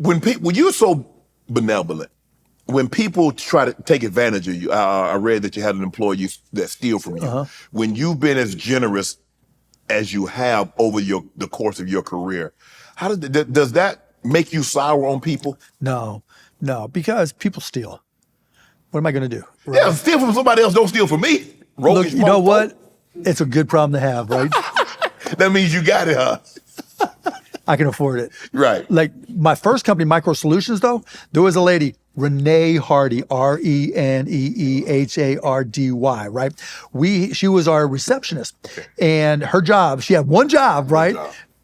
when you're so benevolent, when people try to take advantage of you, I read that you had an employee that steal from you. When you've been as generous as you have over the course of your career, does that make you sour on people? No, because people steal. What am I going to do? Right? Yeah, steal from somebody else, don't steal from me. Look, you know what? It's a good problem to have, right? That means you got it, huh? I can afford it. Right. Like my first company, Micro Solutions, though, there was a lady, Renee Hardy, Reneehardy, right? She was our receptionist. Okay. And her job, she had one job, right?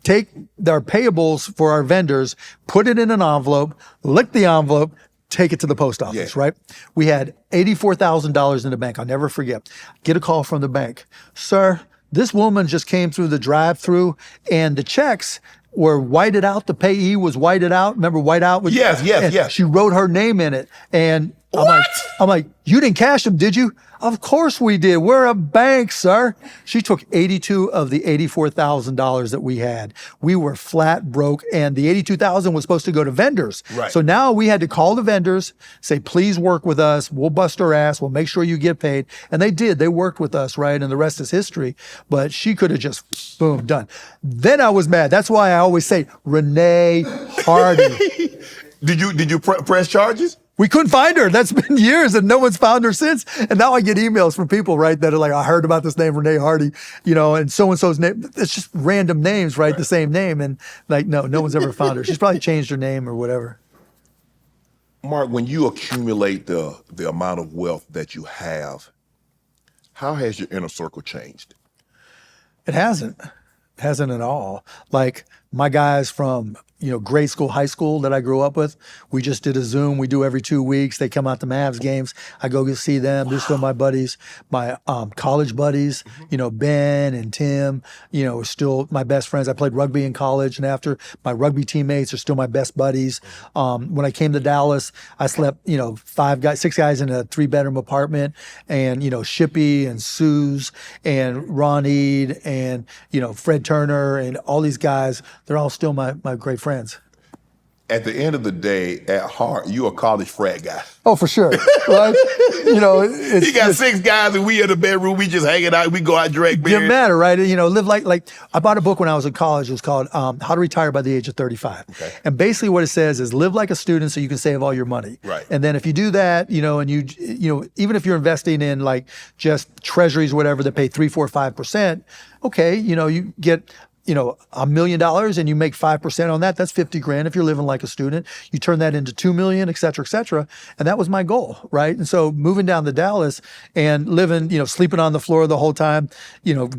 Take our payables for our vendors, put it in an envelope, lick the envelope, take it to the post office, right? We had $84,000 in the bank. I'll never forget. Get a call from the bank. Sir, this woman just came through the drive-through and the checks were whited out. The payee was whited out. Remember white out? Yes. She wrote her name in it. And I'm like, you didn't cash them, did you? Of course we did. We're a bank, sir. She took 82 of the $84,000 that we had. We were flat broke, and the 82,000 was supposed to go to vendors. Right. So now we had to call the vendors, say, please work with us. We'll bust our ass. We'll make sure you get paid. And they did. They worked with us, right? And the rest is history. But she could have just, boom, done. Then I was mad. That's why I always say Renee Hardy. Did you press charges? We couldn't find her. That's been years and no one's found her since. And now I get emails from people, right, that are like, I heard about this name, Renee Hardy, and so-and-so's name. It's just random names, right? The same name. And like, no one's ever found her. She's probably changed her name or whatever. Mark, when you accumulate the amount of wealth that you have, how has your inner circle changed? It hasn't. It hasn't at all. Like my guys from grade school, high school that I grew up with, we just did a Zoom. We do every 2 weeks. They come out to Mavs games. I go see them. Wow. They're still my buddies, my college buddies, Ben and Tim, still my best friends. I played rugby in college, and after, my rugby teammates are still my best buddies. When I came to Dallas, I slept, 6 guys in a 3-bedroom apartment, and, Shippy and Suze and Ron Ead and, Fred Turner and all these guys, they're all still my great friends. At the end of the day, at heart, you're a college frat guy. Oh, for sure, right? You got 6 guys and we in the bedroom, we just hanging out, we go out, drink beer. Didn't matter, right? Live like I bought a book when I was in college. It was called How to Retire by the Age of 35. Okay. And basically what it says is live like a student so you can save all your money. Right. And then if you do that, and you even if you're investing in like just treasuries or whatever that pay 3, 4, 5%, okay, you get $1 million and you make 5% on that, that's 50 grand. If you're living like a student, you turn that into 2 million, et cetera, et cetera. And that was my goal, right? And so moving down to Dallas and living, sleeping on the floor the whole time,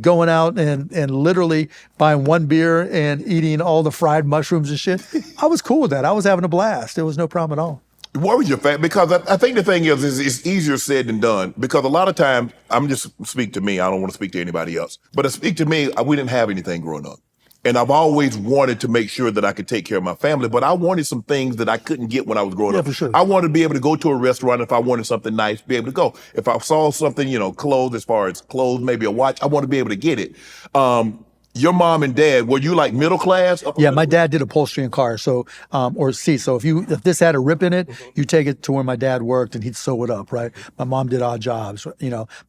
going out and literally buying 1 beer and eating all the fried mushrooms and shit, I was cool with that. I was having a blast. It was no problem at all. What was your fact? Because I think the thing is it's easier said than done. Because a lot of times, I'm just speak to me. I don't want to speak to anybody else. But to speak to me, we didn't have anything growing up. And I've always wanted to make sure that I could take care of my family. But I wanted some things that I couldn't get when I was growing up. For sure. I wanted to be able to go to a restaurant if I wanted something nice, be able to go. If I saw something, clothes, as far as clothes, maybe a watch, I want to be able to get it. Your mom and dad, were you like middle class? Yeah, my dad did upholstery in cars, so or seats. So if this had a rip in it, you take it to where my dad worked and he'd sew it up, right? My mom did odd jobs.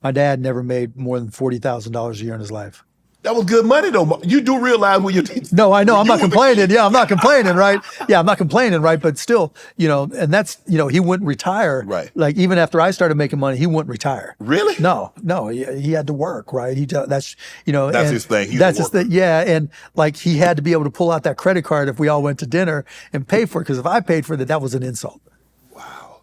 My dad never made more than $40,000 a year in his life. That was good money, though. You do realize when you... No, I know. I'm not complaining. Yeah, I'm not complaining, right? Yeah, I'm not complaining, right? But still, and that's, he wouldn't retire. Right. Like, even after I started making money, he wouldn't retire. Really? No, he had to work, right? That's his thing. That's his thing. Yeah, and like, he had to be able to pull out that credit card if we all went to dinner and pay for it, because if I paid for it, that was an insult. Wow.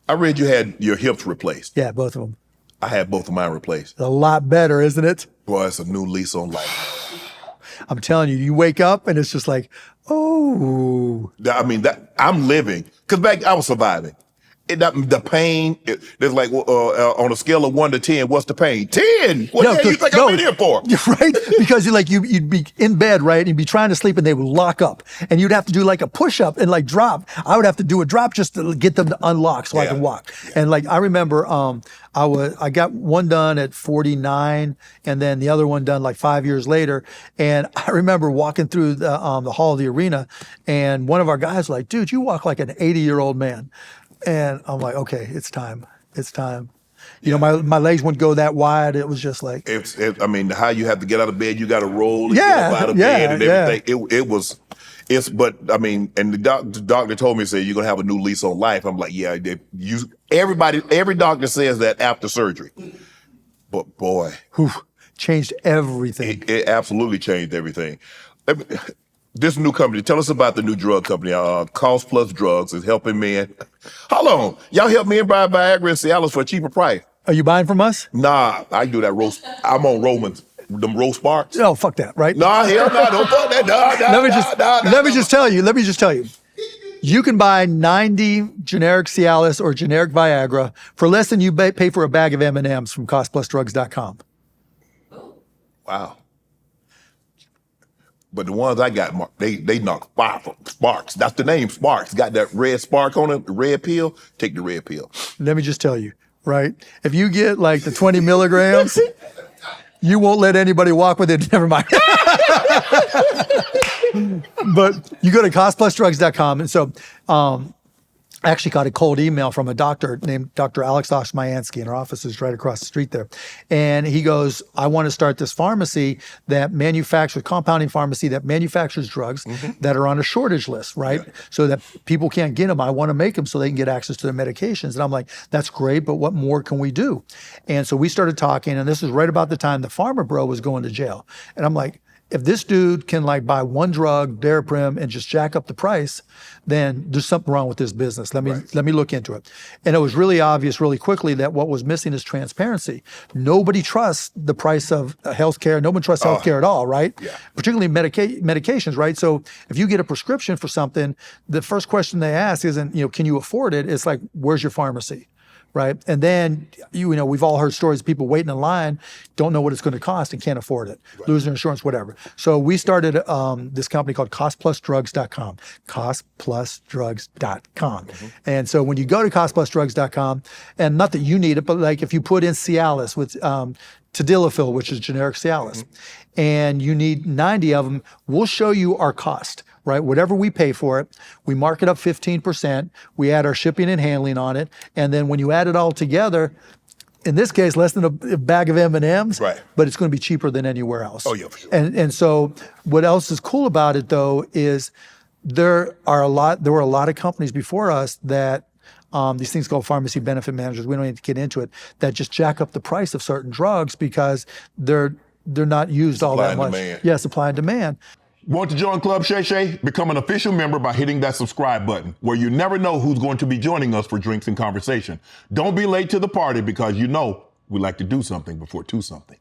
I read you had your hips replaced. Yeah, both of them. I had both of mine replaced. A lot better, isn't it? Boy, it's a new lease on life. I'm telling you, you wake up and it's just like, oh. I mean, I'm living. Because back, I was surviving. The pain, there's like on a scale of 1 to 10, what's the pain? 10. What the hell you think I'm in here for? Right? Because you'd be in bed, right? And you'd be trying to sleep and they would lock up. And you'd have to do like a push-up and like drop. I would have to do a drop just to get them to unlock so I can walk. And like, I remember I got one done at 49 and then the other one done like 5 years later. And I remember walking through the hall of the arena and one of our guys was like, dude, you walk like an 80-year-old man. And I'm like, okay, it's time. It's time. You know, my legs wouldn't go that wide. It was just like. I mean, how you have to get out of bed, you got to roll and get up out of bed and everything. But I mean, and the doctor told me, said, you're going to have a new lease on life. I'm like, yeah, every doctor says that after surgery. But boy. Changed everything. It absolutely changed everything. This new company, tell us about the new drug company. Cost Plus Drugs is helping men. Hold on. Y'all help men buy Viagra and Cialis for a cheaper price. Are you buying from us? Nah, I do that roast. I'm on Romans, them roast sparks. Oh, fuck that, right? Nah, hell no, don't fuck that. Let me just tell you. You can buy 90 generic Cialis or generic Viagra for less than you pay for a bag of M&Ms from costplusdrugs.com. Wow. But the ones I got, they knock fire from Sparks. That's the name, Sparks. Got that red spark on it, the red pill. Take the red pill. Let me just tell you, right? If you get like the 20 milligrams, you won't let anybody walk with it. Never mind. But you go to costplusdrugs.com. And so I actually got a cold email from a doctor named Dr. Alex Oshmayansky, and our office is right across the street there. And he goes, I want to start this pharmacy that compounding pharmacy that manufactures drugs that are on a shortage list, right? Yeah. So that people can't get them. I want to make them so they can get access to their medications. And I'm like, that's great, but what more can we do? And so we started talking, and this is right about the time the Pharma Bro was going to jail. And I'm like, if this dude can like buy one drug, Daraprim, and just jack up the price, then there's something wrong with this business. Let me look into it. And it was really obvious really quickly that what was missing is transparency. Nobody trusts the price of healthcare. No one trusts healthcare at all, right? Yeah. Particularly medications, right? So if you get a prescription for something, the first question they ask isn't, can you afford it? It's like, where's your pharmacy? Right. And then, we've all heard stories of people waiting in line, don't know what it's going to cost and can't afford it, lose their insurance, whatever. So we started this company called costplusdrugs.com, costplusdrugs.com. And so when you go to costplusdrugs.com, and not that you need it, but like if you put in Cialis with Tadalafil, which is generic Cialis, and you need 90 of them, we'll show you our cost. Right, whatever we pay for it, we mark it up 15%. We add our shipping and handling on it, and then when you add it all together, in this case, less than a bag of M&Ms. Right. But it's going to be cheaper than anywhere else. Oh yeah, for sure. And so, what else is cool about it though is there were a lot of companies before us that. These things called pharmacy benefit managers. We don't need to get into it. That just jack up the price of certain drugs because they're not used all that much. Demand. Yeah, supply and demand. Want to join Club Shay Shay? Become an official member by hitting that subscribe button, where you never know who's going to be joining us for drinks and conversation. Don't be late to the party because we like to do something before two something.